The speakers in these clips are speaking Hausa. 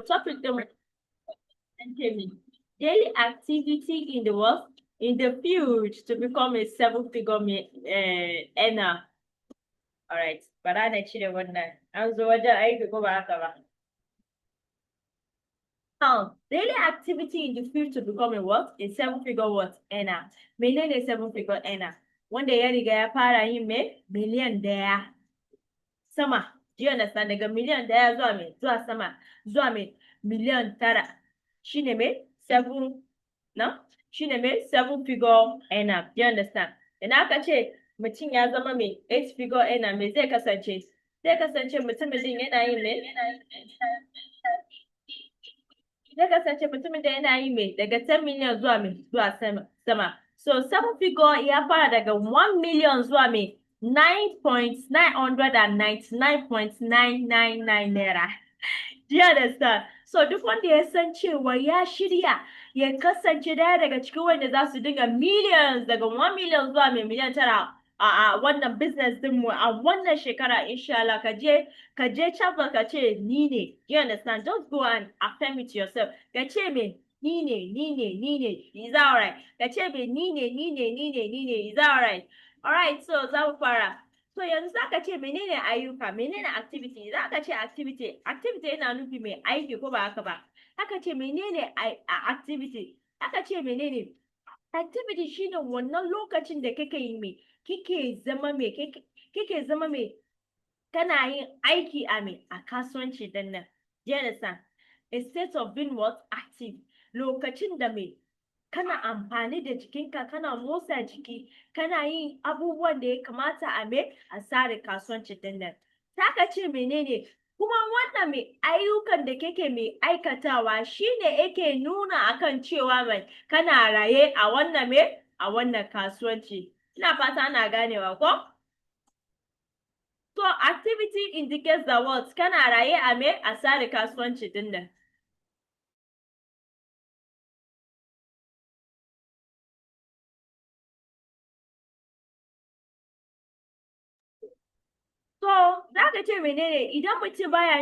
topic them daily activity in the world in the field to become a seven-figure earner. All right, bara na cire wannan. An zo wajen aiki ko ba haka ba? Now, daily activity in the field to become a what? A seven-figure what? Earner. Menene seven-figure earner? Wanda ya riga ya fara yin me? Miliyan daya. Sama. Do you understand? Daga miliyan daya zuwa me? Zuwa sama. Zuwa me? Miliyan tara. Shine me? Seven. No? Shine me? Seven-figure earner. Do you understand? Idan aka ce mutum ya zama me? Eight-figure earner me zai kasance? Zai kasance mutumin din yana yin me? Zai kasance mutumin da yana yi mai daga 10 million zuwa mai zuwa sama. So seven figure ya fara daga 1 million zuwa mai 9,999.999 naira. Do you understand? So duk wanda ya san cewa ya shirya ya kasance daya daga cikin wanda za su dinga millions daga 1 million zuwa mai miliyan tara a wannan business din mu a wannan shekara insha Allah ka je chapel ka ce ni ne. You understand? Just go and affirm it yourself. Ka ce me ni ne. Is that alright? Ka ce me ni ne. Is that alright? Alright, so za mu fara. So yanzu za ka ce menene ayyuka, menene activity? Za ka ce activity yana nufi mai aiki ko ba haka ba? Haka ce menene activity? Haka ce menene? Activity shine wannan lokacin da kake yi mai, kike zama mai kana yin aiki a kasuwanci din nan. Do you understand? A state of being what? Active. Lokacin da mai kana amfani da jikinka, kana motsa jiki, kana yin abubuwan da ya kamata a tsare kasuwanci din nan. Saka ce menene? Kuma wannan mai ayyukan da kake mai aikatawa shine yake nuna akan cewa mai kana raye a wannan kasuwanci. Ina fata ana ganewa ko? So activity indicates the what? Kana raye a tsare kasuwanci din nan. So, za ka ce menene idan mutum baya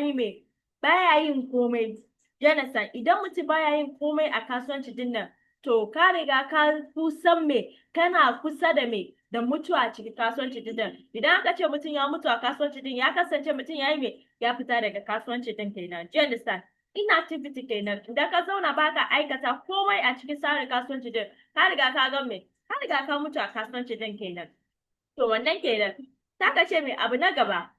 yin komai, Jonathan, idan mutum baya yin komai a kasuwanci din nan, to ka riga ka kusan kana kusa da da mutuwa a cikin kasuwanci din nan. Idan aka ce mutum ya mutu a kasuwanci din, ya kasance mutum ya yi ya fita daga kasuwanci din kenan. Jonathan, inactivity kenan. Idan ka zauna baka aikata komai a cikin tsarin kasuwanci din, ka riga ka ga ka riga ka mutu a kasuwanci din kenan. To wannan kenan. Saka ce mai abu na gaba.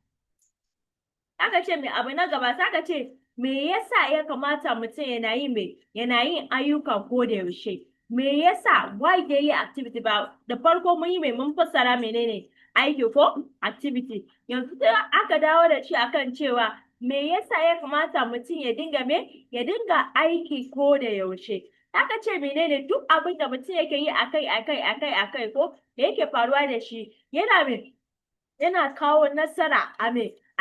Saka ce mai abu na gaba, saka ce me yasa ya kamata mutum yana yin ayyuka ko da yaushe. Me yasa why da yi activity ba da farko mun yi mun fassara menene aiki ko activity. Yanzu sai aka dawo da shi akan cewa me yasa ya kamata mutum ya dinga aiki ko da yaushe. Saka ce menene duk abin da mutum yake yi akai ko da yake faruwa da shi yana kawo nasara a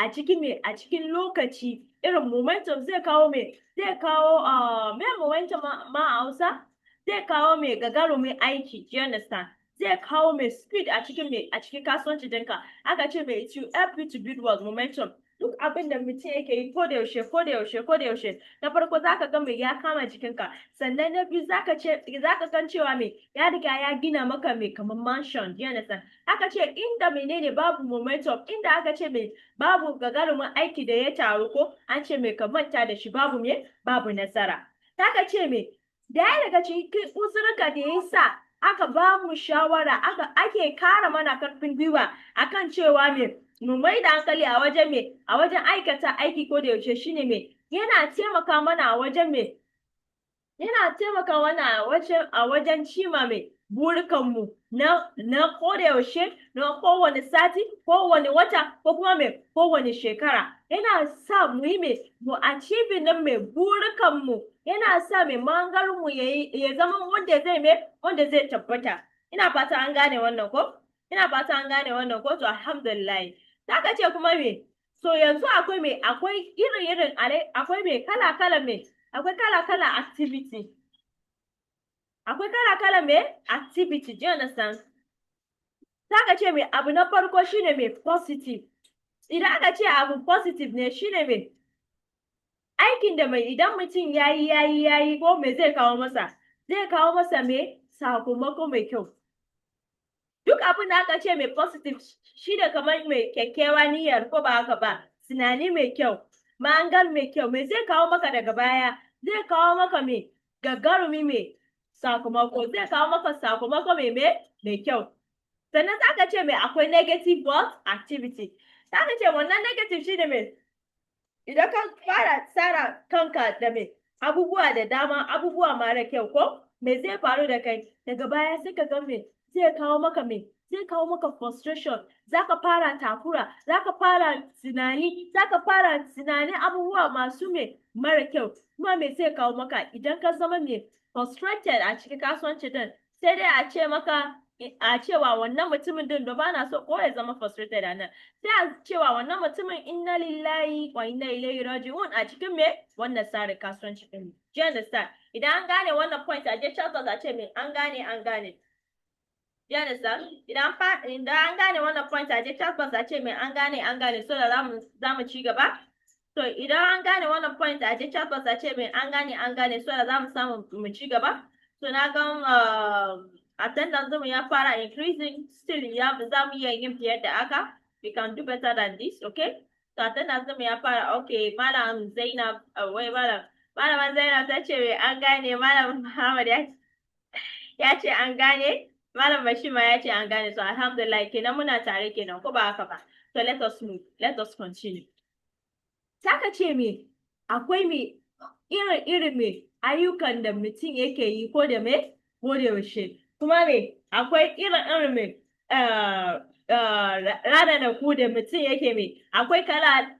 cikin lokaci irin momentum zai kawo momentum ma a Hausa zai kawo gagarumin aiki. Do you understand? Zai kawo speed a cikin kasuwanci dinka. Aka ce it will help you to build what momentum. Duk abin da mutum yake yi ko da yaushe. Na farko zaka ga ya kama jikinka. Sannan na biyu zaka kan cewa ya riga ya gina maka kamar mansion. Do you understand? Aka ce inda menene babu momentum, inda aka ce babu gagarumin aiki da ya taru ko an ce ka manta da shi babu nasara. Aka ce daya daga cikin uzurka da ya sa aka ba mu shawara ake kara mana karfin gwiwa akan cewa mu mai da hankali a wajen aikata aiki ko da yaushe shine yana taimaka mana a wajen cima burikanmu na koda yaushe, na kowane sati, kowane wata, ko kuma kowane shekara. Yana sa mu yi mu achieve nan burikanmu, yana sa mangarinmu ya zama wanda zai tabbata. Ina fata an gane wannan ko? To alhamdulillah. Zaka ce kuma so yanzu akwai irin akwai kala-kala activity. Akwai kala-kala activity, do you understand? Zaka ce abu na farko shine positive. Idan aka ce abu positive ne shine aikin da mai idan mutum yayi ko me zai kawo masa? Zai kawo masa me? Sakamako mai kyau. Duk abin da aka ce mai positive shi da kamar mai kyakkyawa niyyar ko ba haka ba, tunani mai kyau, ma'angar mai kyau, me zai kawo maka daga baya? Zai kawo maka me? Gagarumi mai sakamako, zai kawo maka sakamako mai kyau. Sannan za ka ce mai akwai negative what activity. Za ka ce wannan negative shi ne mai idan ka fara tsara kanka da mai abubuwa da dama, abubuwa mara kyau ko me zai faru da kai daga baya sai ka ga me zai kawo maka me zai kawo maka frustration, zaka fara takura, zaka fara tunani abubuwa masu me mara kyau. Kuma me zai kawo maka idan ka zama me frustrated a cikin kasuwanci din, sai dai a ce maka a cewa wannan mutumin din da ba na so ko ya zama frustrated a nan, sai a cewa wannan mutumin inna lillahi wa inna ilaihi raji'un a cikin me wannan tsarin kasuwanci din. Do you understand? Idan an gane wannan point a je chat a ce me an gane. Do you understand? Idan an gane wannan point a je chat a ce me an gane so da za mu ci gaba. So idan an gane wannan point a je chat a ce me an gane so da za mu samu mu ci gaba. So na ga attendance mu ya fara increasing, still za mu iya yin fiye da haka. We can do better than this, okay? So attendance mu ya fara, okay. Malam Zainab, Malama Zainab ta ce an gane, Malam Muhammad ya ce an gane, Malam Bashir ma ya ce an gane. So alhamdulillah kenan muna tare kenan ko ba haka ba. So let us move, let us continue. Saka ce me akwai me irin me ayyukan da mutum yake yi ko da me ko da yaushe. Kuma me akwai irin me ranaku da mutum yake me akwai kala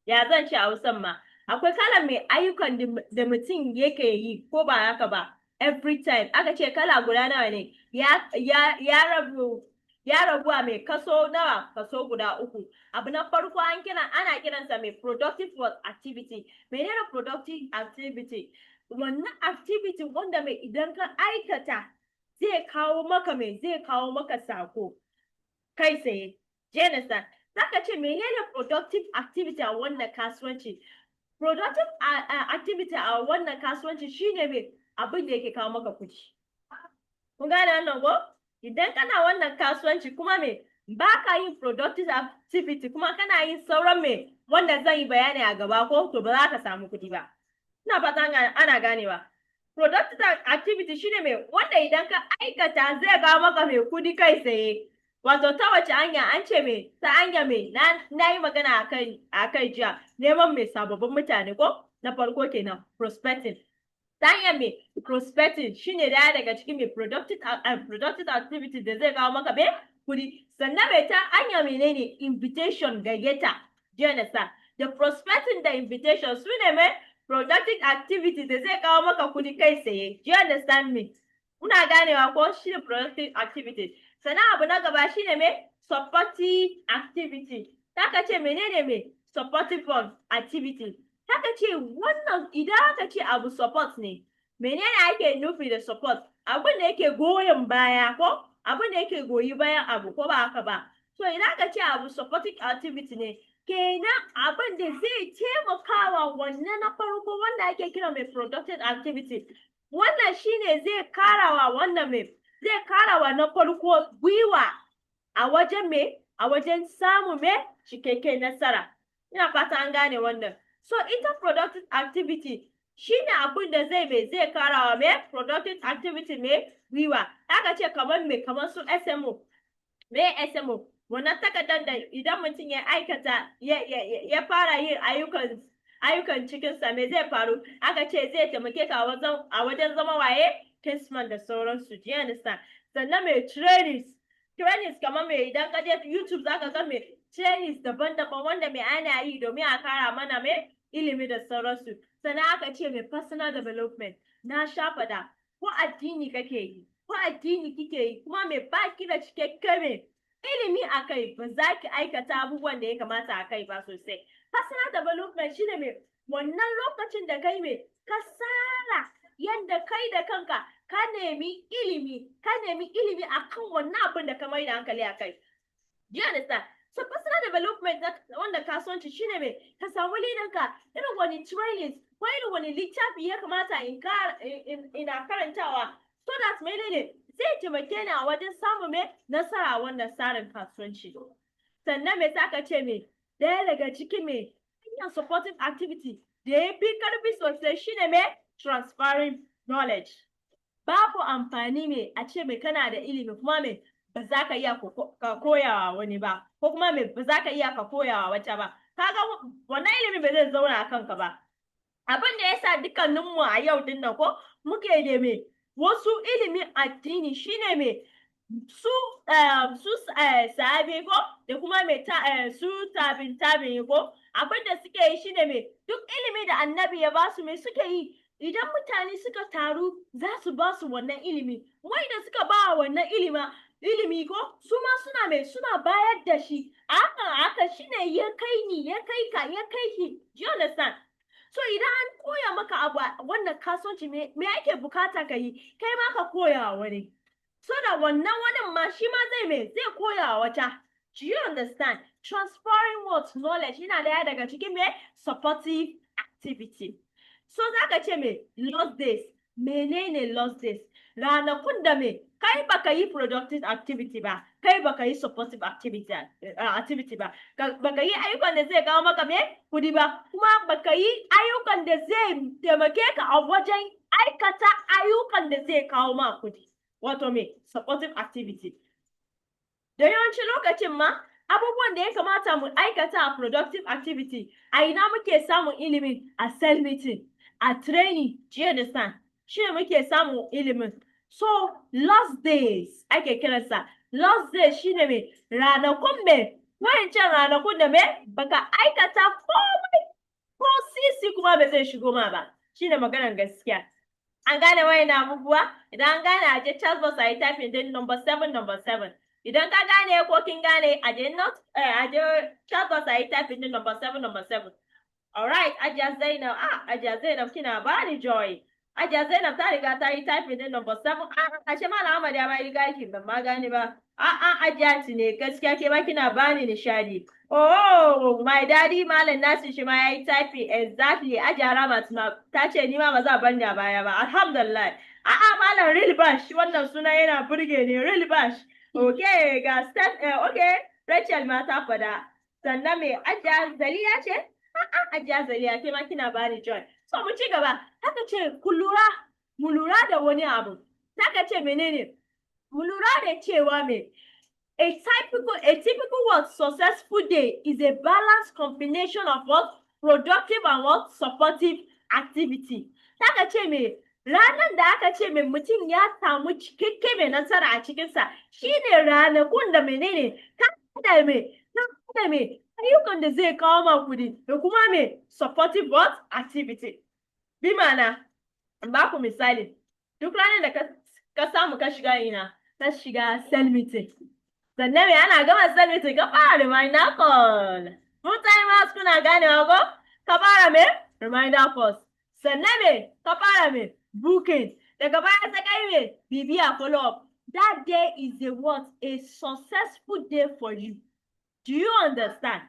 ya zan ci a Hausan ma akwai kalan me ayyukan da mutum yake yi ko ba haka ba every time. Aka ce kala guda nawa ne ya rabu a mai kaso nawa? Kaso guda uku. Abu na farko ana kiransa mai productive activity. Menene productive activity? Wannan activity wanda mai idan ka aikata zai kawo maka sako kai tsaye. Jenisa, zaka ce menene productive activity a wannan kasuwanci? Productive activity a wannan kasuwanci shine mai abin da yake kawo maka kuɗi. Kun gane wannan ko? Idan kana wannan kasuwanci kuma me ba ka yin productive activity kuma kana yin sauran me wanda zan yi bayani a gaba ko to ba za ka samu kuɗi ba. Ina fata ana ganewa. Productive activity shine me wanda idan ka aikata zai kawo maka me kuɗi kai tsaye. Wato ta wace hanya? An ce me ta hanya me na yi magana a kai jiya neman me sababbin mutane ko na farko kenan prospecting. Ta hanyar me prospecting shine daya daga cikin me productive activity da zai kawo maka me kuɗi. Sannan me ta hanyar menene invitation gayyata. Jenisa, da prospecting da invitation su ne me productive activity da zai kawo maka kuɗi kai tsaye. Do you understand me? Kuna ganewa ko shi ne productive activity. Sannan abu na gaba shine me supportive activity. Taka ce menene me supportive activity. Taka ce wannan idan aka ce abu support ne, menene ake nufi da support? Abin da yake goyon baya ko abin da yake goyi bayan abu ko ba haka ba. So idan aka ce abu supportive activity ne, kenan abin da zai taimakawa wannan na farko wanda ake kira mai productive activity. Wannan shine zai karawa wannan mai zai karawa na farko gwiwa a wajen samu me cikakken nasara. Ina fata an gane wannan. So ita productive activity shine abin da zai karawa me productive activity me gwiwa. Aka ce kamar su SMO. Me SMO? Wannan takardar da idan mutum ya aikata ya fara yin ayyukan cikinsa me zai faru? Aka ce zai taimake ka a wajen zama waye? Kinsman da sauransu. Do you understand? Sannan mai trainings kamar mai idan ka je YouTube zaka ga mai trainings daban-daban wanda mai ana yi domin a kara mana mai ilimi da sauransu. Sannan aka ce mai personal development. Na sha fada ko addini kake yi ko addini kike yi kuma mai baki da cikakken mai ilimi a kai ba za ki aikata abubuwan da ya kamata a kai ba sosai. Personal development shine mai wannan lokacin da kai mai ka tsara yadda kai da kanka ka nemi ilimi akan wannan abin da ka mai da hankali a kai. Do you understand? So personal development wanda kasuwanci shine me ka samu leadanka irin wani trainings ko irin wani littafi ya kamata ina karantawa so that menene zai taimake ni a wajen samun me nasara a wannan tsarin kasuwanci. Sannan me saka ce me ɗaya daga cikin me hanyar supportive activity da ya fi karfi sosai shine me transferring knowledge. Babu amfani me a ce me kana da ilimi kuma me ba za ka iya ka koyawa wani ba ko kuma me ba za ka iya ka koyawa wata ba kaga wannan ilimi ba zai zauna a kanka ba. Abin da yasa dukkaninmu a yau din nan ko muke da me wasu ilimin addini shine me su sahabi ko da kuma me su tabin ko abin da suke yi shine me duk ilimi da annabi ya basu me suke yi idan mutane suka taru za su ba su wannan ilimi wai da suka ba wannan ilimi ko su ma suna bayar da shi haka shine ya kai ni ya kai ka ya kai ki do you understand. So idan an koya maka abu wannan kasuwanci me ake bukata ka yi kai ma ka koya wani so da wannan wani ma shi ma zai koya wata. Do you understand? Transferring what knowledge yana daya daga cikin me supportive activity. So zaka ce me lost days menene lost days ranakun da me kai baka yi productive activity ba kai baka yi supportive activity ba baka yi ayyukan da zai kawo maka me kudi ba kuma baka yi ayyukan da zai taimake ka a wajen aikata ayyukan da zai kawo ma kudi wato me supportive activity. Da yawancin lokacin ma abubuwan da ya kamata mu aikata a productive activity a ina muke samun ilimin a cell meeting a training do you understand shi ne muke samun ilimin. So lost days ake kiransa lost days shine me ranakun me wayancan ranakun da me baka aikata komai ko sisi kuma ba zai shigo ma ba shine maganar gaskiya. An gane wayan abubuwa idan an gane a je chat box a yi typing din number 7 idan ka gane ko kin gane a je chat box a yi typing din number 7. Alright, Ajiya Zainab kina bani joy. Ajiya Zainab ta riga ta yi typing din number 7. Ashe Malam Ahmad ya bai riga ki ban ma gane ba. Ajiya ne gaskiya ke ba kina bani nishadi. Oh, my daddy Malam Nasir shi ma yayi typing exactly. Ajiya Ramat ma ta ce ni ma ba za ban da baya ba. Alhamdulillah. Malam Real Bash wannan suna yana burge ni Real Bash. Okay, ga okay, Rachel ma ta fada. Sannan me Ajiya Zaliya ce? Ajiya Zaliya ke ma kina bani joy. So mu ci gaba. Haka ce mu lura da wani abu. Haka ce menene? Mu lura da cewa me a typical what successful day is a balanced combination of what productive and what supportive activity. Haka ce me ranar da aka ce me mutum ya samu cikakke mai nasara a cikinsa shine ranakun da menene ka da me ayyukan da zai kawo ma kudi da kuma me supportive what activity. Bi ma'ana ba ku misali duk ranar da ka samu ka shiga cell meeting sannan me ana gama cell meeting ka fara reminder call mutane ma suna ganewa ko ka fara me reminder calls sannan me ka fara me booking daga baya ta kai me bibiya follow up. That day is a successful day for you. Do you understand?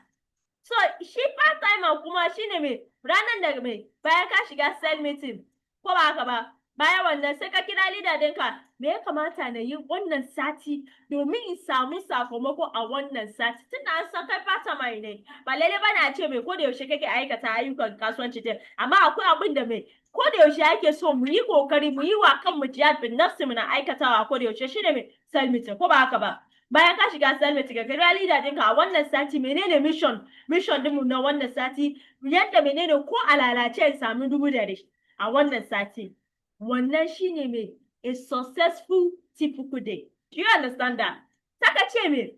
So shi part time kuma shine me ranar da me bayan ka shiga cell meeting ko ba haka ba bayan wannan sai ka kira leader ɗinka me ya kamata na yi wannan sati domin in samu sakamako a wannan sati tunda an san kai part time ne ba lalle ba na ce me ko da yaushe kake aikata ayyukan kasuwanci din amma akwai abin da me ko da yaushe ake so mu yi kokari mu yi wa kanmu jihad bin nafsi mu na aikatawa ko da yaushe shine me cell meeting ko ba haka ba. Bayan ka shiga cell meeting ka kira leader ɗinka a wannan sati menene mission dinmu na wannan sati yadda menene ko a lalace samu 100 a wannan sati wannan shine me a successful typical day. Do you understand that? Saka ce me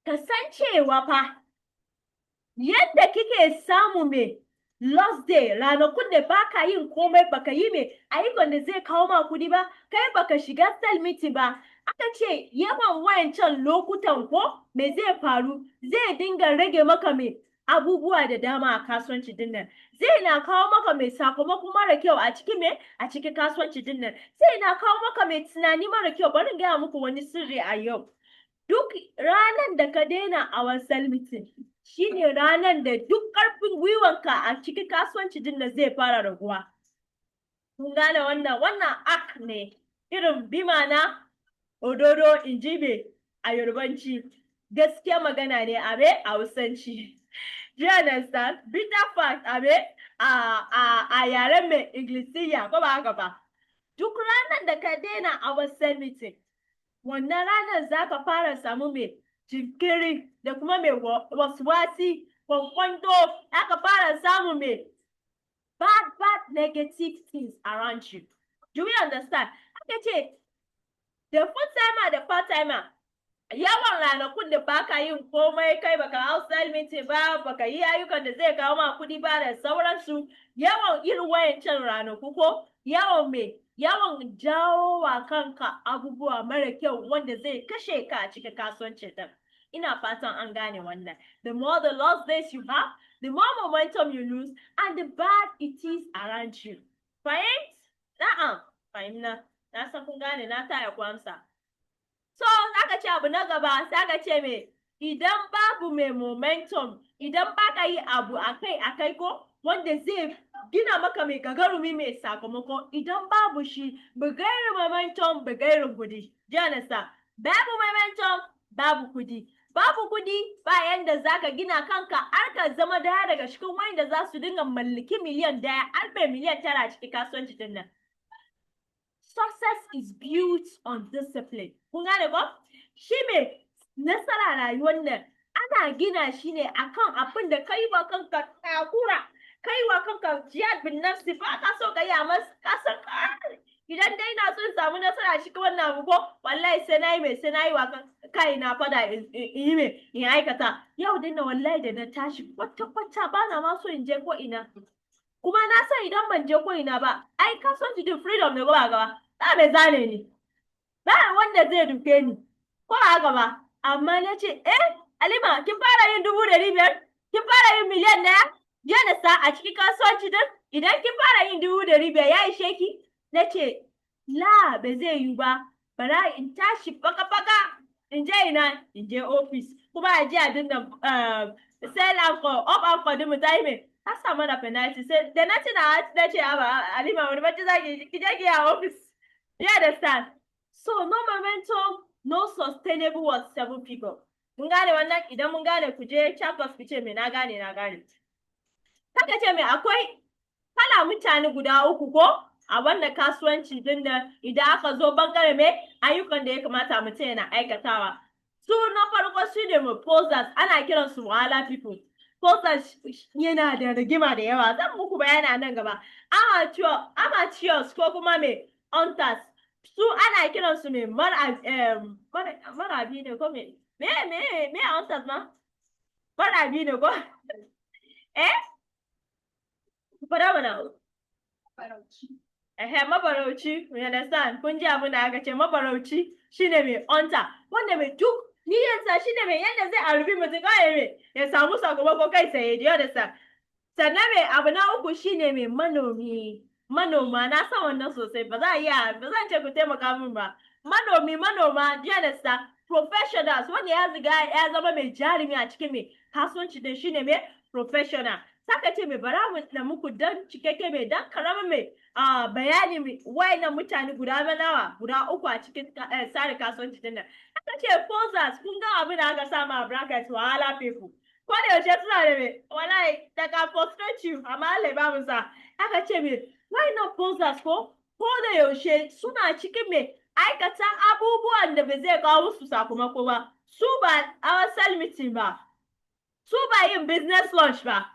kasancewa fa yadda kike samu me lost day ranakun da baka yin komai baka yi me ayyukan da zai kawo ma kudi ba kai baka shiga cell meeting ba aka ce yawan wayancan lokutan ko me zai faru zai dinga rage maka me abubuwa da dama a kasuwanci din nan zai na kawo maka mai sakamako mara kyau a cikin kasuwanci din nan zai na kawo maka mai tunani mara kyau bari in gaya muku wani sirri a yau Duk ranar da ka daina our sell meeting, shine ranar da duk ƙarfin gwiwanka a cikin kasuwanci din da zai fara raguwa. Kun gane wannan ak ne, irin bimana ododo in ji me a Yorubanci, gaskiya magana ne abe a Hausanci. Do you understand? Bitter fact abe a yaren mai Ingilisiya ko ba haka ba. Duk ranar da ka daina our sell meeting, wannan ranar za ka fara samu mai jinkiri da kuma mai waswasi, kwankwanto, aka fara samu mai bad negative things around you. Do we understand? Aka ce, da full timer da part timer, yawan ranakun da baka yin komai, kai baka hau sell meeting ba, baka yi ayyukan da zai kawo ma kuɗi ba da sauransu, yawan irin wayancan ranaku ko yawan jawo wa kanka abubuwa mara kyau wanda zai kashe ka a cikin kasuwancin din. Ina fatan an gane wannan. The more the lost days you have, the more momentum you lose, and the bad it is around you. Fahim? Na'am, fahimna. Na san kun gane, na taya ku amsa. So, aka ce abu na gaba, sai aka ce me, idan babu mai momentum, idan baka yi abu akai ko, wanda zai gina maka mai gagarumi mai sakamako, idan babu shi, bugairu momentum, bugairu kudi. Janasa, babu momentum, babu kudi. Babu kudi ba yanda zaka gina kanka har ka zama daya daga cikin wanda za su dinga mallaki miliyan 1, har bai miliyan 9 a cikin kasuwanci din nan. Success is built on discipline. Kun gane ko? Shi me nasara rayuwar nan ana gina shi ne akan abin da kai wa kanka takura, kai wa kanka jihad bin nafsi, ba ka so ka yi a ka san idan dai na son samu nasara shi wannan abu ko wallahi sai na yi wa kai na fada in aikata. Yau din na wallahi da na tashi kwata ba na ma so in je ko ina. Kuma na san idan ban je ko ina ba, ai kasuwanci din freedom ne ba gaba. Ba mai zane ni. Ba wanda zai duke ni. Ko haka ba. Amma na ce, Halima, kin fara yin 500,000? Kin fara yin miliyan 1? Jiya da sa a cikin kasuwanci din, idan kin fara yin 500,000 ya ishe ki? Na ce, la ba zai yi ba. Bara in tashi faka in je ina, in je ofis. Kuma a je a dinga sell anchor, up anchor din mu ta yi mai. Ta samu da penalty sai da na tuna na ce Halima wani bacci zaki ki je ki a office. You understand? So no momentum, no sustainable was 7 people. Mun gane wannan, idan mun gane ku je chat box ku ce me na gane. Kaka ce me akwai kala mutane guda uku ko a wannan kasuwanci din da idan aka zo bangare me ayyukan da ya kamata mutum yana aikatawa. Su na farko su ne proposals, ana kiransu wahala people. Posers yana da rigima da yawa, zan muku bayani a nan gaba. Amateurs ko kuma me hunters, su ana kiransu me marabi ne ko me hunters ma? Marabi ne ko? Fara mana. Mabarauci, you understand? Kun ji abin da aka ce mabarauci shine me hunter, wanda me duk niyyarsa shi ne mai yadda zai arbi mutum kawai mai ya samu sakamako kai tsaye da sa. Sannan mai abu na uku shi ne mai manoma, na san wannan sosai, ba zan ce ku taimaka min ba. Manoma da sa, professionals wanda ya zama mai jarumi a cikin mai kasuwanci din shi ne mai professional. Saka ce mai bara na muku dan cikakke mai dan karamin mai bayani wayannan mutane guda uku a cikin tsarin kasuwanci din nan. Aka ce posers, kun ga abin da aka sama a bracket wahala people. Ko da yaushe suna da me wallahi da ka frustrate you amma Allah ba mu sa. Aka ce me wayannan posers ko da yaushe suna cikin me aikatan abubuwan da ba zai kawo musu sakamako ba. Su ba our sell meeting ba. Su ba yin business launch ba.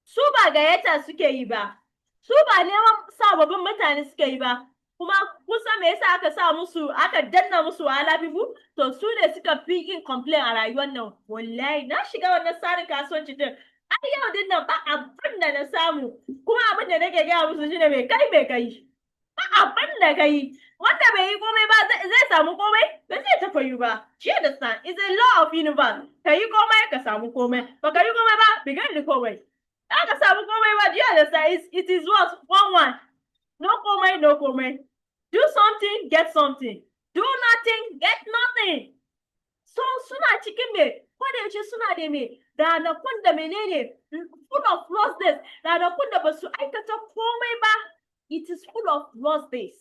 Su ba gayyata suke yi ba. Su ba neman sababbin mutane suke yi ba. Kuma kusa me yasa aka danna musu wahala bibu? To su ne suka fi yin complain a rayuwar nan. Wallahi na shiga wannan tsarin kasuwanci din. Ai yau din nan ba abin da na samu. Kuma abin da nake gaya musu shine mai kai. Ba abin da kai. Wanda bai yi komai ba zai samu komai? Ba zai taɓa yi ba. Shi da san is a law of universe. Ka yi komai ka samu komai. Ba ka yi komai ba bigan da komai. Aka samu komai ba jiya da sa it is what 1-1. No komai. Do something, get something. Do nothing, get nothing. So suna cikin me, ko da yaushe suna da me, ranakun da menene, full of lost days, ranakun da ba su aikata komai ba, it is full of lost days.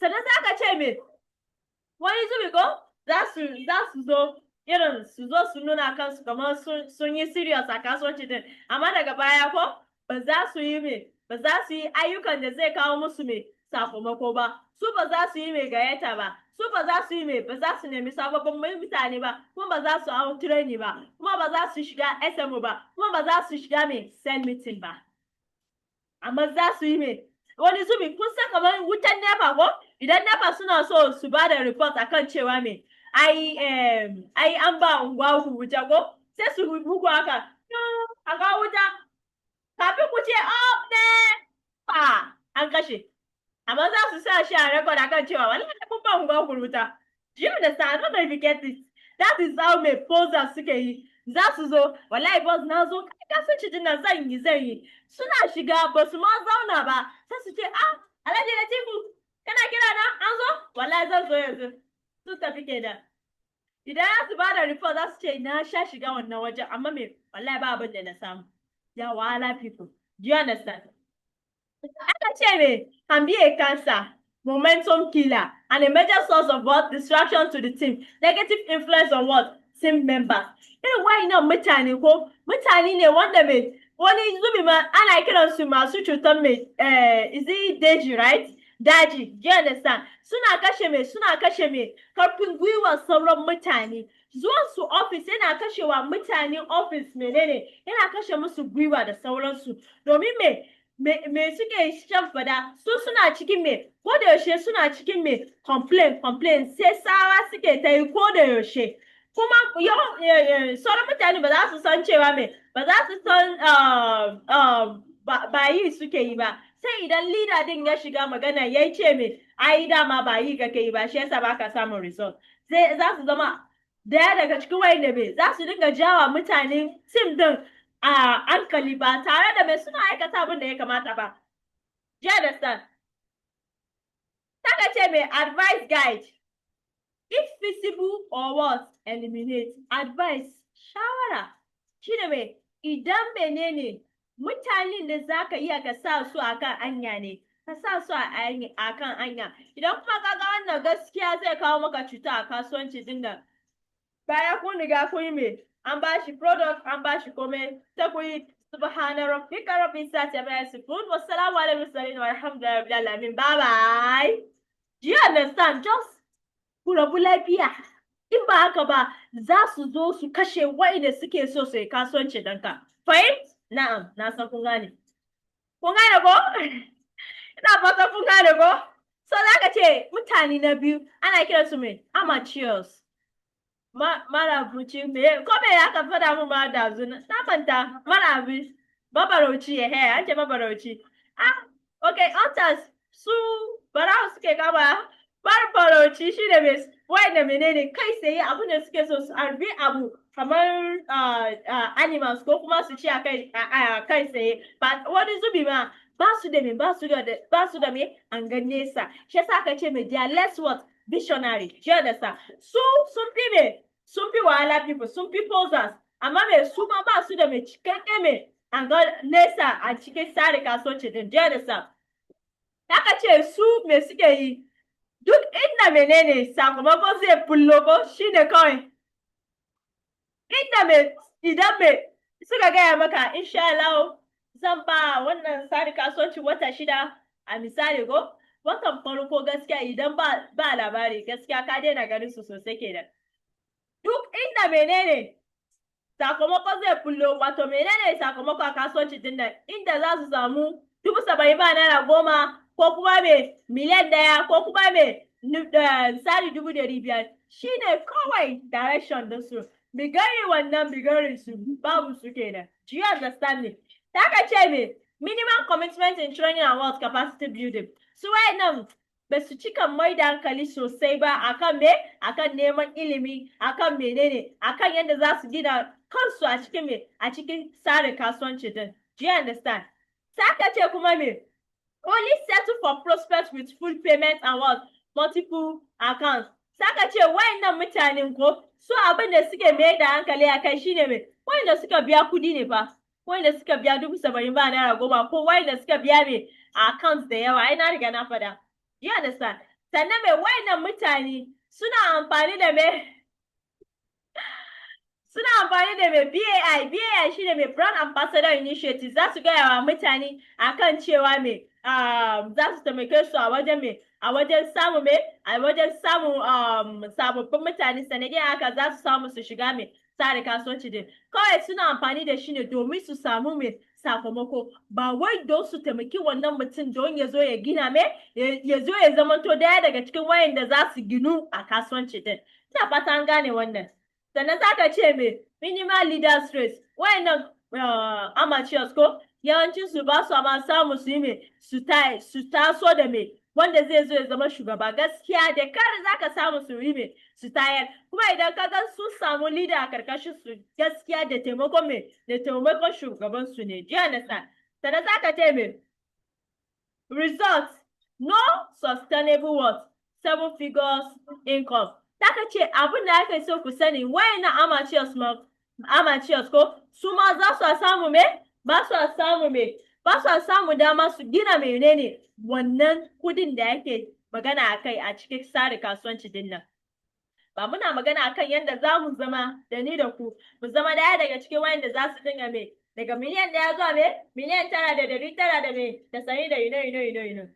Sannan za ka ce me, wani zubi ko za su zo irin su zo su nuna kansu kamar sun yi serious a kasuwanci din, amma daga baya ko ba za su yi me, ba za su yi ayyukan da zai kawo musu me sakamako ba, su ba za su yi mai gayyata ba, su ba za su yi mai, ba za su nemi sababbin mutane ba, kuma ba za su hau training ba, kuma ba za su shiga SMO ba, kuma ba za su shiga mai send meeting ba, amma za su yi mai wani zubi kun san kamar wutan nepa ko idan nepa suna so su ba da report akan cewa mai ai an ba unguwa wuta ko sai su bugu haka a ga wuta kafin ku ce up ne pa an kashe. Amma za su sa shi a record akan cewa wallahi kun ba unguwa wuta. Do you understand? I don't know if you get it. That is how me posers suke yi. Za su zo wallahi boss na zo kai ka sun ci nan zan yi. Suna shiga ba su ma zauna ba sai su ce Alhaji Latifu kana kira na an zo wallahi zan zo yanzu. Su tafi kenan. Idan za su ba da report za su ce na sha shiga wannan wajen amma me wallahi ba abin da na samu. Ya wahala people. Do you understand? Aka ce me can be a cancer, momentum killer, and a major source of what? Distraction to the team. Negative influence on what? Team members. Irin wayannan mutane ne wanda me wani zubi ma ana kiransu masu cutar me is it daji, right? Daji, do you understand? Suna kashe me karfin gwiwar sauran mutane. Zuwan su office yana kashewa mutane office menene yana kashe musu gwiwa da sauransu domin me suke shan fada su suna cikin me ko da yaushe suna cikin me complain sai sawa suke ta yi ko da yaushe kuma sauran mutane ba za su san cewa me ba za su san ba yi suke yi ba sai idan leader din ya shiga magana ya ce me ai dama ba yi kake yi ba shi yasa baka samun result sai za su zama daya daga cikin wayanda me za su dinga jawa mutane team din a hankali ba tare da mai suna aikata abin da ya kamata ba. Do you understand? Saka ce mai advice guide. If feasible or what? Eliminate. Advice. Shawara. Shi ne mai idan menene mutanen da za ka iya ka sa su a kan anya ne. Ka sa su a kan anya. Idan kuma ka ga wannan gaskiya zai kawo maka cuta a kasuwanci dinga. Baya kun riga kun yi mai an ba shi product an ba shi komai ta kuyi subhana rabbika rabbil izzati amma yasifun wassalamu ala mursalin walhamdulillahi rabbil alamin. Bye bye. Do you understand? Just ku rabu lafiya. In ba haka ba za su zo su kashe wa'inda suke so su yi kasuwanci danka. Fahim? Na'am, na san kun gane. Kun gane ko? Ina fata kun gane ko? So za ka ce mutane na biyu ana kiransu mai amateurs. Marabuci me ko me ya ka fada mu ma da zuna na manta marabi babarauci an ce babarauci okay hunters su barau suke kama babarauci shi da me wanda menene kai sai abu ne suke so su arbi abu kamar animals ko kuma su ci a kai sai ba wani zubi ma ba su da me an gan nesa shi yasa ka ce me they are less what visionary. Do you understand? Sun fi wahala people, sun fi posers, amma me su ma ba su da me cikakke me an ga nesa a cikin tsari kasuwanci din. Do you understand? Haka ce su me suke yi duk inda menene sakamakon zai bullo ko shi ne kawai. Inda me idan me suka gaya maka insha Allah zan ba wannan tsari kasuwanci wata 6 a misali ko watan farko gaskiya idan ba labari gaskiya ka daina ganin su sosai kenan. Duk inda menene sakamakon zai fullo wato menene sakamako a kasuwanci din nan inda za su samu 70,000 ba naira 10 ko kuma me miliyan 1 ko kuma me misali 500,000 shine kawai direction din su. Bigari wannan bigarin su babu su kenan. Do you understand me? Taka ce me minimum commitment in training and what capacity building. Su wayannan ba su cika mai da hankali sosai ba akan me akan neman ilimi akan menene akan yadda za su gina kansu a cikin me a cikin tsarin kasuwanci din. Do you understand? Saka ce kuma me only settle for prospects with full payment and what multiple accounts. Saka ce wayannan mutanen ko su abin da suke mai da hankali a kai shine mai wayanda suka biya kudi ne fa. Wayanda suka biya 70,000 ba naira 10 ko wayanda suka biya mai accounts da yawa. Ai na riga na fada. You understand? Sannan mai wayannan mutane suna amfani da mai BAI shine mai Brand Ambassador Initiative za su gaya wa mutane akan cewa mai za su taimake su a wajen samun sababbin mutane sanadiyar haka za su samu su shiga mai tsari kasuwanci din. Kawai suna amfani da shi ne domin su samu mai sakamako ba wai don su taimaki wannan mutum don ya zo ya gina mai ya zo ya zamanto daya daga cikin wayanda za su ginu a kasuwanci din. Ina fata an gane wannan. Sannan za ka ce mai minimal leaders race wayannan amateurs ko yawancin su ba su ma samu su yi mai su taso da mai wanda zai zo ya zama shugaba gaskiya da kar za ka samu su yi mai su tayar kuma idan ka ga sun samu leader a karkashin su gaskiya da taimakon mai da taimakon shugaban su ne jiya na sannan za ka ce mai results no sustainable what 7 figures income. Taka ce abin da ake so ku sani wayannan amateurs ko su ma za su samu me ba su samu dama su gina menene wannan kudin da yake magana akai a cikin tsari kasuwanci din nan. Ba muna magana akan yadda za mu zama da ni da ku mu zama daya daga cikin wayanda za su dinga me daga miliyan 1 zuwa me miliyan 9,900 da me da sani da you know.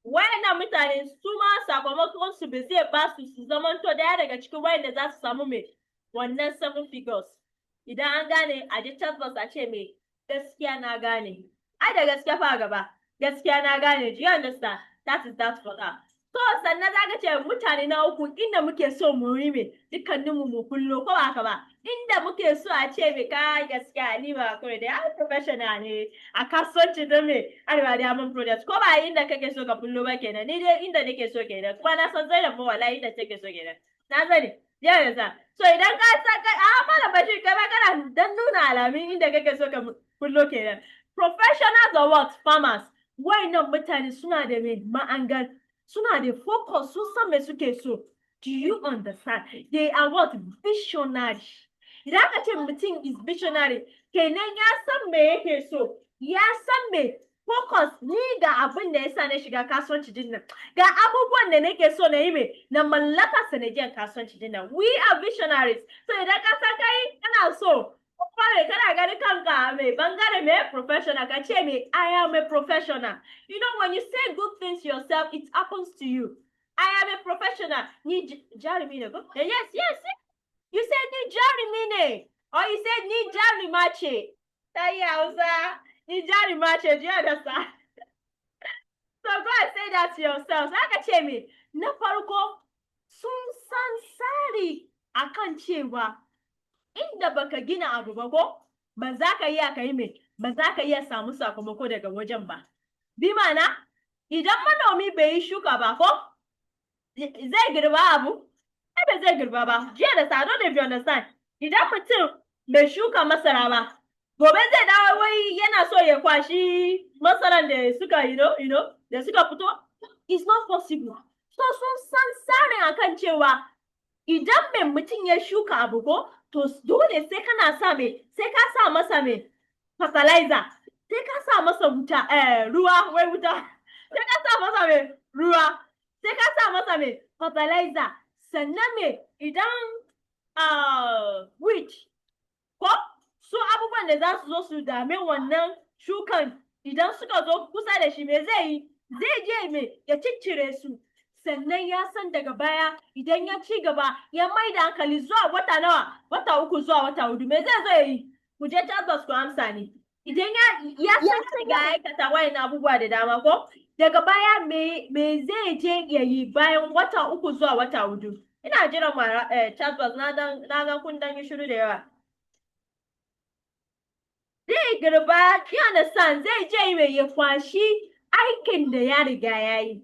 Wayannan mutane su ma sakamakon su ba zai ba su zamanto daya daga cikin wayanda za su samu mai wannan 7 figures. Idan an gane a ji tabbas a ce mai gaskiya na gane. Ai da gaskiya fa gaba. Gaskiya na gane. Do you understand? That is that for that. To sannan za ka ce mutane na uku inda muke so mu yi mai dukkaninmu mu kullo ko ba haka ba. Inda muke so a ce mai ka gaskiya Halima Akorede ai professional ne a kasuwanci don me Arewa Diamond Project ko ba inda kake so ka kullo ba kenan ni dai inda nake so kenan kuma na san Zainab mu wallahi inda take so kenan na sani ya sa so idan ka san kai a mala bashi kai ba kana dan nuna alamin inda kake so ka kullo kenan professionals or what farmers wayannan mutane suna da me ma'angar suna da focus sun san me suke so. Do you understand? They are what? Visionary. Idan aka ce mutum is visionary, kenan ya san me yake so, ya san me focus ni ga abin da yasa na shiga kasuwanci din nan. Ga abubuwan da nake so na yi me na mallaka sanadiyar kasuwanci din nan. We are visionaries. So idan ka san kai kana so, kware kana gani kanka me bangare me professional ka ce me I am a professional. You know when you say good things yourself, it happens to you. I am a professional. Ni jarumi ne ko? Yes. You said ni jarumi ne. Or you said ni jaruma ce. Ta yi Hausa. Ni jaruma ce. Do you understand? So go and say that to yourself. Aka ce me na farko sun san tsari akan cewa inda baka gina abu ba ko ba za ka iya kai me ba za ka iya samu sakamako daga wajen ba. Bi mana idan manomi bai yi shuka ba ko zai girba abu ai ba zai girba ba. Jiya da sado da you understand idan mutum bai shuka masara ba gobe zai dawo wai yana so ya kwashi masaran da suka you know da suka fito it's not possible. So sun san tsarin akan cewa idan mai mutum ya shuka abu ko to dole sai kana sa me sai ka sa masa me fertilizer sai ka sa masa wuta ruwa wai wuta sai ka sa masa me ruwa sai ka sa masa me fertilizer sannan me idan wheat ko su abubuwan da za su zo su dame wannan shukan idan suka zo kusa da shi me zai yi zai je me ya ciccire su sannan ya san daga baya idan ya ci gaba ya mai da hankali zuwa wata nawa wata 3 zuwa wata 4 me zai zo yi ku je tabbas ku amsa ne idan ya san ga aikata wayan abubuwa da dama ko daga baya me zai je ya yi bayan wata 3 zuwa wata 4 ina jiran ma tabbas na ga kun dan yi shiru da yawa zai girba yana san zai je mai ya kwashi aikin da ya riga ya yi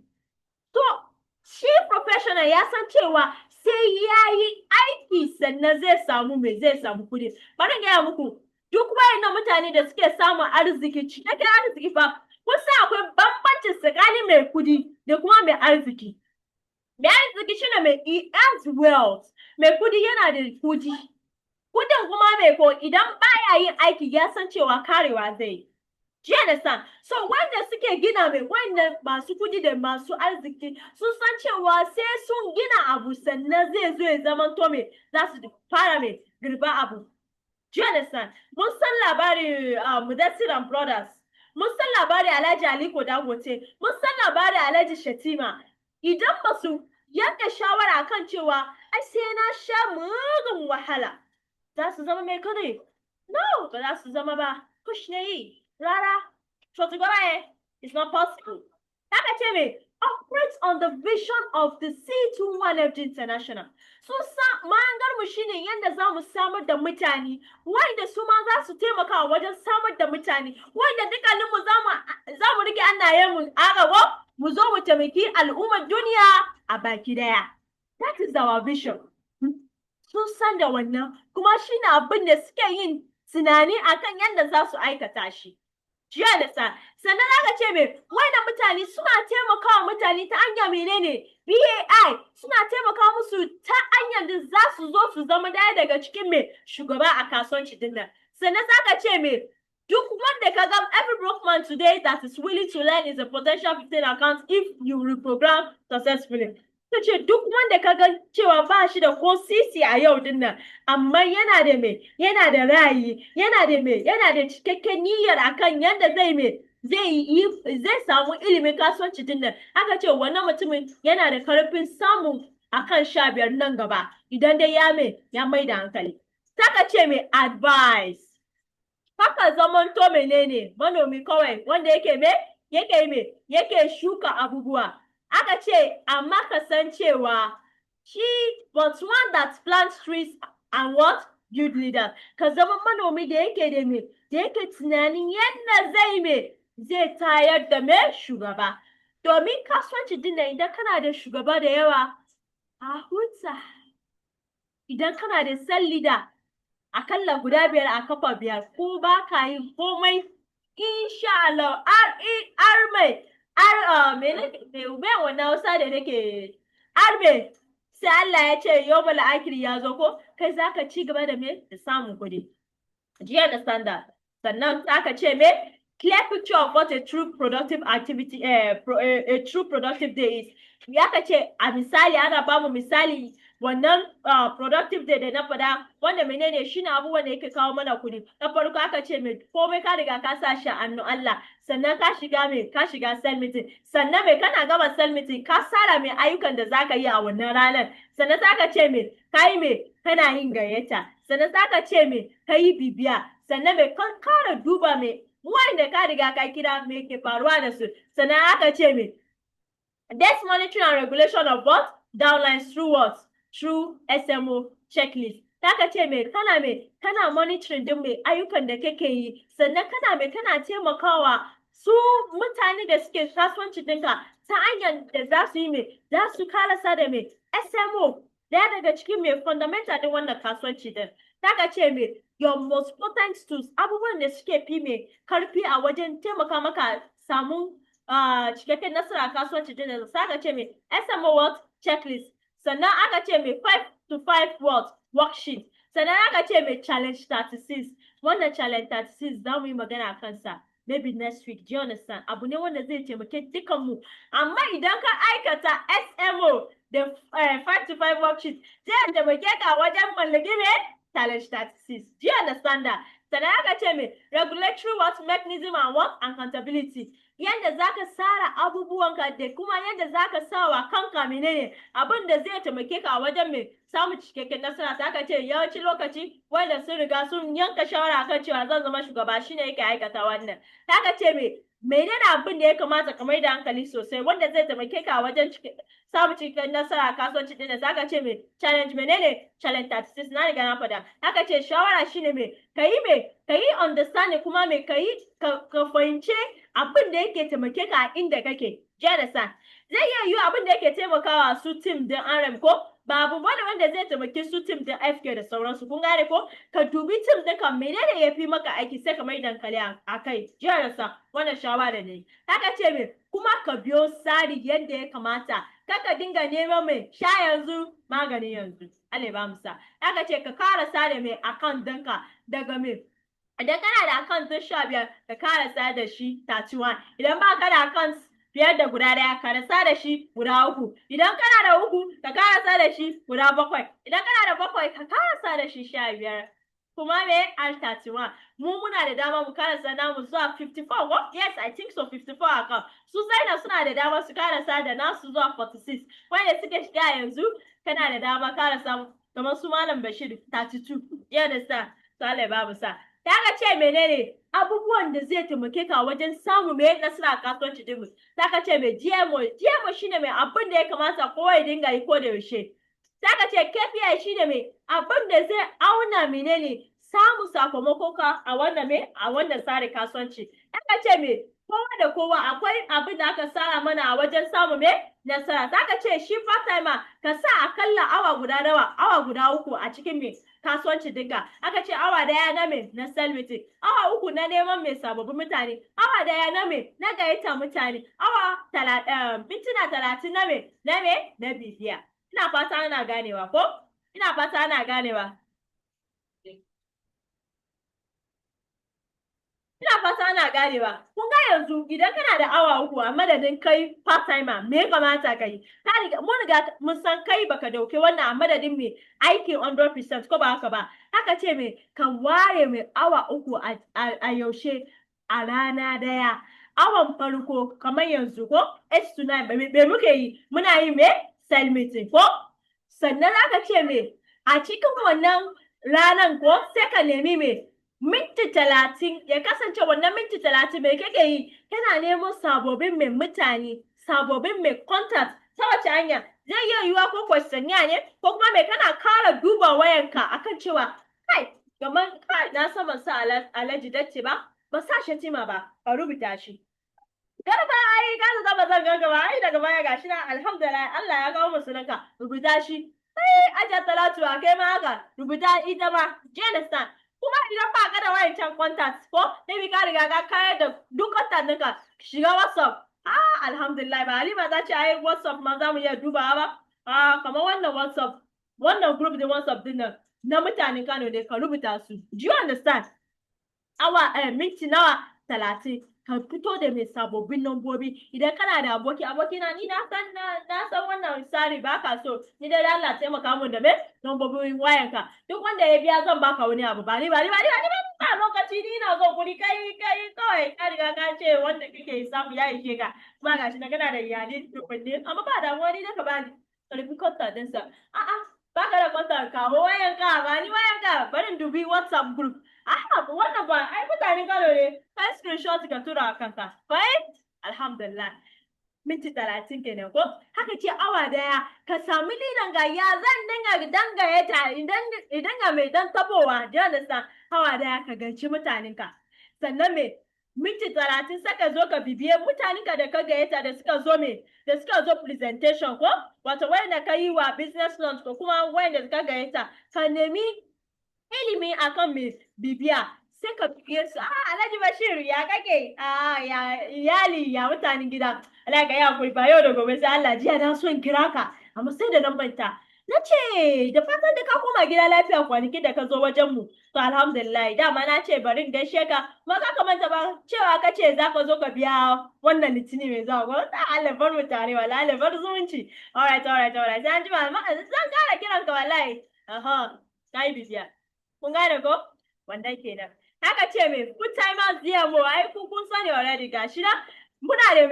to shi professional ya san cewa sai ya yi aiki sannan zai samu kudi. Bari gaya muku duk wayannan mutane da suke samun arziki cikakken arziki fa kusa akwai bambanci tsakanin mai kudi da kuma mai arziki. Me arziki shine mai he has wealth. Mai kudi yana da kudi. Kudin kuma mai ko idan baya yin aiki ya san cewa karewa zai. Do you understand? So wanda suke gina mai wanda masu kudi da masu arziki sun san cewa sai sun gina abu sannan zai zo ya zama to mai za su fara mai girba abu. Do you understand? Mun san labari Mudassir and Brothers. Mun san labari Alhaji Aliko Dangote. Mun san labari Alhaji Shatima. Idan ba su yanke shawara kan cewa ai sai na sha mugun wahala. Za su zama mai kudi? No, ba za su zama ba. Kush ne yi. Rara. Shoti gaba it's not possible. Haka ce me operates on the vision of the C21FG International. So mahangar mu shine yanda za mu samar da mutane wanda su ma za su taimaka wajen samar da mutane wanda dukkanin mu za mu rike annayen mu agawa mu zo mu taimaki al'ummar duniya a baki daya. That is our vision. Sun san da wannan kuma shine abin da suke yin tunani akan yanda za su aikata shi. Jiya da sannan aka ce me wannan mutane suna taimakawa mutane ta hanya menene BAI suna taimaka musu ta hanyar da za su zo su zama daya daga cikin me shugaba a kasuwanci din nan sannan aka ce me duk wanda ka ga every broke man today that is willing to learn is a potential 15 account if you reprogram successfully. Ta ce duk wanda ka ga cewa ba shi da ko sisi a yau din nan amma yana da me yana da ra'ayi yana da me yana da cikakken niyyar akan yanda zai samu ilimin kasuwanci din nan aka ce wannan mutumin yana da karfin samu akan 15 nan gaba idan dai ya mai da hankali saka ce me advice haka zamanto menene manomi kawai wanda yake shuka abubuwa aka ce amma ka san cewa shi but one that plants trees and what youth leaders ka zama manomi da yake tunanin yadda zai tayar da shugaba domin kasuwanci din idan kana da shugaba da yawa a huta idan kana da cell leader akalla guda 5 a kafa 5 ko ba ka yin komai insha Allah me wannan Hausa da nake arbe sai Allah ya ce yau bala akiri ya zo ko kai zaka ci gaba da da samun kuɗi jiya da standard sannan aka ce clear picture of what a true productive activity a true productive day is ya ka ce a misali ana ba mu misali wannan productive day da na fada wanda menene shine abubuwan da yake kawo mana kuɗi na farko aka ce komai ka riga ka sa shi annu Allah sannan ka shiga cell meeting sannan kana gama cell meeting ka sara ayyukan da zaka yi a wannan ranar sannan zaka ce kai kana yin gayyata sannan zaka ce kai bibiya sannan kan kara duba wanda ka riga ka kira me ke faruwa da su sannan aka ce this monitoring and regulation of what downlines through what through SMO checklist Taka ce kana monitoring din ayyukan da kake yi sannan kana taimakawa su mutane da suke kasuwanci dinka ta hanyar da za su yi za su karasa da SMO daya daga cikin fundamental din wannan kasuwanci din Taka ce your most potent tools abubuwan da suke fi karfi a wajen taimaka maka samu cikakken nasara kasuwanci din da saka ce SMO what checklist sannan aka ce 5 to 5 what worksheet sannan aka ce challenge 36 wannan challenge 36 za mu yi magana kansa maybe next week do you understand abu ne wanda zai taimake dukanmu amma idan ka aikata SMO da 5 to 5 worksheet zai taimake ka wajen mallaki challenge 36 do you understand that sannan aka ce regulatory what mechanism and what accountability yadda zaka tsara abubuwanka da kuma yadda zaka sawa kanka menene abin da zai taimake ka wajen samun cikakken nasara ta aka ce yawanci lokaci wanda sun riga sun yanka shawara kan cewa zan zama shugaba shine yake aikata wannan ta aka ce menene abin da ya kamata ka mai da hankali sosai wanda zai taimake ka wajen samun cikakken nasara kasuwanci din da zaka ce challenge menene challenge 36 na riga na fada aka ce shawara shine kayi understanding kuma ka fahimce abin da yake taimake ka a inda kake. Sa zai iya yiwu abin da yake taimakawa su tim din RM ko babu wani wanda zai taimaki su tim din FK da sauransu kun gane ko ka dubi tim din kan menene ya fi maka aiki sai ka mai dankali a kai. Sa wannan shawara ne. Haka ce me kuma ka biyo tsari yadda ya kamata kaka dinga neman mai sha yanzu magani yanzu. Allah ba mu sa. Haka ce ka kara sare mai account ɗinka daga mai idan kana da account din 15 ka karasa da shi 31 idan ba ka da account fiye da guda daya ka rasa da shi guda 3 idan kana da 3 ka karasa da shi guda 7 idan kana da 7 ka karasa da shi 15 kuma me R31 mu muna da dama mu karasa namu zuwa 54 what? Yes, I think so 54 account su Zainab suna da dama su karasa da nasu zuwa 46 wanda suke shiga yanzu kana da dama karasa kamar su Malam Bashir 32 yadda sa Sale babu sa Daga ce menene abubuwan da zai taimake ka wajen samu mai nasara a kasuwanci dinmu. Daga ce mai GMO shine mai abin da ya kamata kowa ya dinga yi ko da yaushe. Daga ce KPI shine mai abin da zai auna menene samu sakamako ka a wannan tsarin kasuwanci. Daga ce mai kowa da kowa akwai abin da aka tsara mana a wajen samu mai nasara. Daga ce shi part timer ka sa akalla awa guda 3 a cikin mai kasuwanci dinka aka ce awa daya na me na sell meeting awa 3 na neman mai sababbin mutane awa daya na me na gayyata mutane awa mintuna 30 na me na bibiya ina fata ana ganewa ko ina fata ana ganewa ina fata ana ganewa kun ga yanzu idan kana da awa 3 a madadin kai part timer me ya kamata ka yi mun san kai baka dauke wannan a madadin me aikin 100% ko ba haka ba haka ce me ka ware mai awa 3 a yaushe a rana daya awan farko kamar yanzu ko 8 to 9 me muke yi muna yi me cell meeting ko sannan aka ce me a cikin wannan ranan ko sai ka nemi me minti 30 ya kasance wannan minti 30 me kake yi kana neman sababbin mai mutane sababbin mai contact ta wace hanya zai iya yiwuwa ko kwastanya ne ko kuma mai kana kara duba wayanka akan cewa kai kamar kai na saman sa Alhaji Datti ba sa Shatima ba a rubuta shi garba ai ka zama zan gaba ai daga baya gashi na alhamdulillah Allah ya kawo musulunka rubuta shi Aja Talatu a kai ma haka rubuta ita ma Jenison kuma idan ba ka da wayancan contact ko sai ka riga ka kayar da duk contact ɗinka shiga WhatsApp alhamdulillah ba Halima ta ce ai WhatsApp ma za mu iya dubawa ba kamar wannan group din WhatsApp din nan na mutanen Kano ne ka rubuta su do you understand minti nawa 30 ka fito da mai sababbin lambobi idan kana da aboki na ni na san wannan tsari ba ka so ni da Allah taimaka mun da mai lambobin wayanka duk wanda ya biya zan baka wani abu ba lokaci ni na zo guri kai kawai ka riga ka ce wanda kake samu ya ishe ka kuma gashi na kana da iyali tukunne amma ba damuwa ni da ka bani karfi kwanta dinsa baka da kwanta kawo wayanka ba ni wayanka barin dubi WhatsApp group wannan ba ai mutane Kano ne kai screenshot ka tura kanka fine alhamdulillah minti 30 kenan ko haka ce awa daya ka samu lilan ga ya zan dinga dangayeta idan ga mai dan tabowa da awa daya ka ganci mutanenka sannan me minti 30 saka zo ka bibiye mutanenka da ka gayyata da suka zo presentation ko wato wanda ka yi wa business launch ko kuma wanda ka gayyata ka nemi ilimi akan me bibiya sai ka bibiye su Alhaji Bashir ya kake ya iyali ya mutanen gida Allah ka yi hakuri ba yau da gobe sai Allah jiya na so in kira ka amma sai da nan banta na ce da fatan da ka koma gida lafiya kwanaki da ka zo wajen mu to alhamdulillah dama na ce bari in gaishe ka ma ka manta ba cewa ka ce za ka zo ka biya wannan litini mai zuwa ko Allah bar mu tare wallahi Allah bar zumunci alright sai an ji ma zan kara kiran ka wallahi kai bibiya kun gane ko wannan kenan haka ce me good timers there mo ai kun sani already gashi na muna da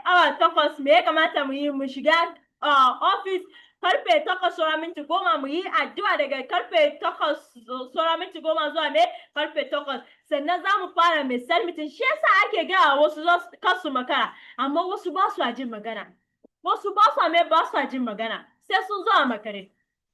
awa 8 me ya kamata mu yi mu shiga office karfe 8 saura minti 10 mu yi addu'a daga karfe 8 saura minti 10 zuwa me karfe 8 sannan za mu fara mai sell meeting shi yasa ake ga wasu kasu makara amma wasu ba su jin magana wasu ba su jin magana sai sun zo a makare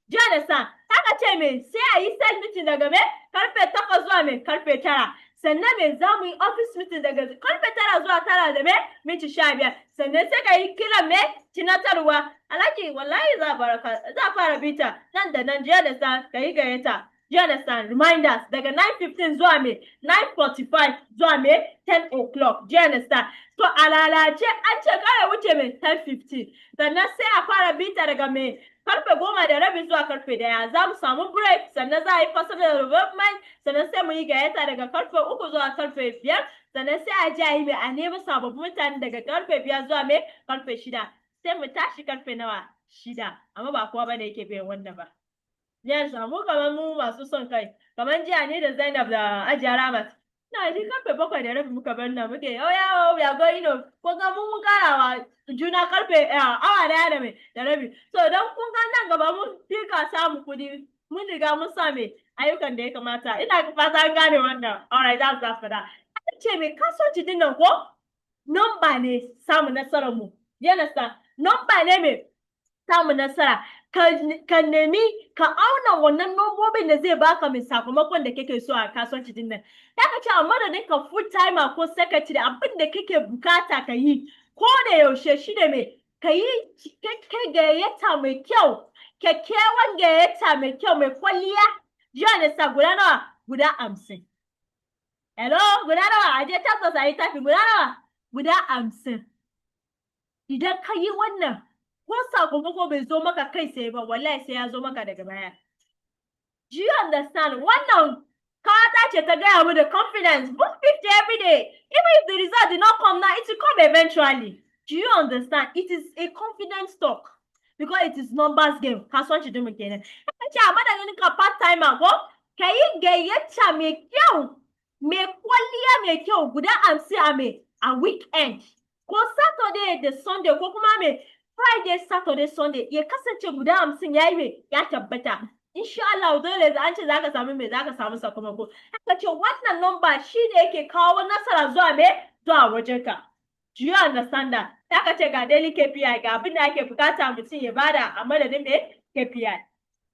jiya da sa haka ce me sai a yi sell meeting daga me karfe 8 zuwa me karfe 9 sannan me za mu yi office meeting daga karfe 9 zuwa 9 da me minti 15 sannan sai ka yi kiran me tunatarwa alhaji wallahi za fara bita nan da nan jiya da sa ka yi gayyata. You understand? Reminders daga 9:15 zuwa me 9:45 zuwa me 10 o'clock. Do you understand? So a lalace an ce kare wuce me 10:15 sannan sai a fara bita daga me karfe 10:30 zuwa karfe 1 za mu samu break sannan za a yi personal development sannan sai mu yi gayyata daga karfe 3 zuwa karfe 5 sannan sai a ji a yi me a nemi sababbin mutane daga karfe 5 zuwa me karfe 6 sai mu tashi karfe nawa 6 amma ba kowa bane yake biyan wannan ba. Yes, mu kamar mu masu son kai kamar jiya ne da Zainab da Hajiya Ramat na ji karfe 7:30 muka bar nan muke yawo we are going home ko ga mun karawa juna karfe awa daya da mai da rabi so dan kun ga nan gaba mun fika samu kudi mun riga mun same ayyukan da ya kamata ina fata an gane wannan alright that's that for that ce me kasuwanci din nan ko number ne samu nasarar mu yana sa number ne me samu nasara ka nemi ka auna wannan nombobin da zai baka mai sakamakon da kake so a kasuwanci din nan ya ka ce a madadin ka full timer ko secretary abin da kake bukata ka yi ko da yaushe shi da me ka yi cikakken gayyata mai kyau kyakkyawan gayyata mai kyau mai kwalliya jiya da sa guda nawa guda 50 hello guda nawa aje tabbas a yi tafi guda nawa guda 50 idan ka yi wannan ko sakamako bai zo maka kai sai ba wallahi sai ya zo maka daga baya. Do you understand? Wannan kawata ce ta gaya mu da confidence. Book 50 every day. Even if the result did not come now, it will come eventually. Do you understand? It is a confidence talk because it is numbers game. Kasuwanci din mu kenan. Ka ce a madadin ka part timer ko ka yi gayyata mai kyau, mai kwalliya mai kyau guda 50 a weekend. Ko Saturday da Sunday ko kuma me Friday, Saturday, Sunday, ya kasance guda 50 ya yi ya tabbata. Insha Allah dole an ce zaka samu me zaka samu sakamako. Haka ce wannan number shi ne yake kawo nasara zuwa me zuwa wajenka. Do you understand that? Haka ce ga daily KPI ga abin da ake bukata mutum ya bada a madadin me KPI.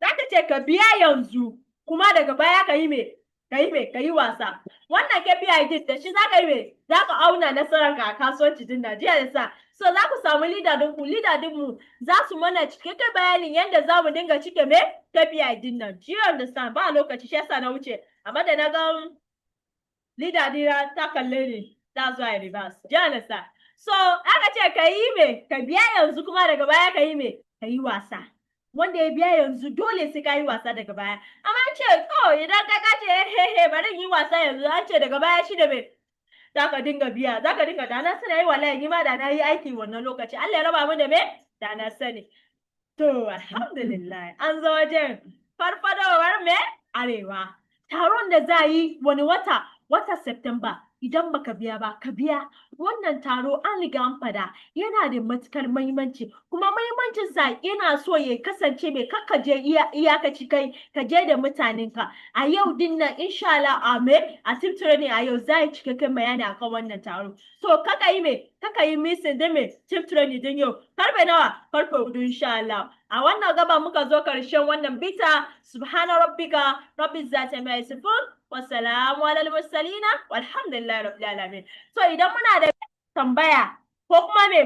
Zaka ce ka biya yanzu kuma daga baya ka yi me ka yi wasa. Wannan KPI din da shi zaka yi me zaka auna nasarar ka a kasuwanci din Najeriya da sa. So za ku samu leader dinmu za su mana cikakken bayanin yadda za mu dinga cike me KPI din nan. Do you understand? Ba lokaci shi yasa na wuce. Amma da na ga leader dina ta kalle ni that's why I reverse. Do you understand? So aka ce ka yi me ka biya yanzu kuma daga baya ka yi me ka yi wasa. Wanda ya biya yanzu dole sai ka yi wasa daga baya. Amma an ce idan ka ce bari yi wasa yanzu an ce daga baya shi da me zaka dinga biya zaka dinga dana sani yi wallahi ni ma da na yi aiki wannan lokaci Allah ya raba mu da me da na sani to alhamdulillah an zo wajen farfadowar me arewa taron da za yi wani wata September idan baka biya ba ka biya wannan taro an riga an fada yana da matukar muhimmanci kuma muhimmancin sa yana so ya kasance mai kakkaje iyakaci kai ka je da mutanenka a yau din nan insha Allah a team training a yau za yi cikakken bayani akan wannan taro so kaka yi missing din me team training din yau karfe nawa karfe 4 insha Allah a wannan gaba muka zo karshen wannan bita subhana rabbika rabbil zati ma yasifun wasalamu alal mursalina walhamdulillahi rabbil alamin so idan muna da tambaya ko kuma me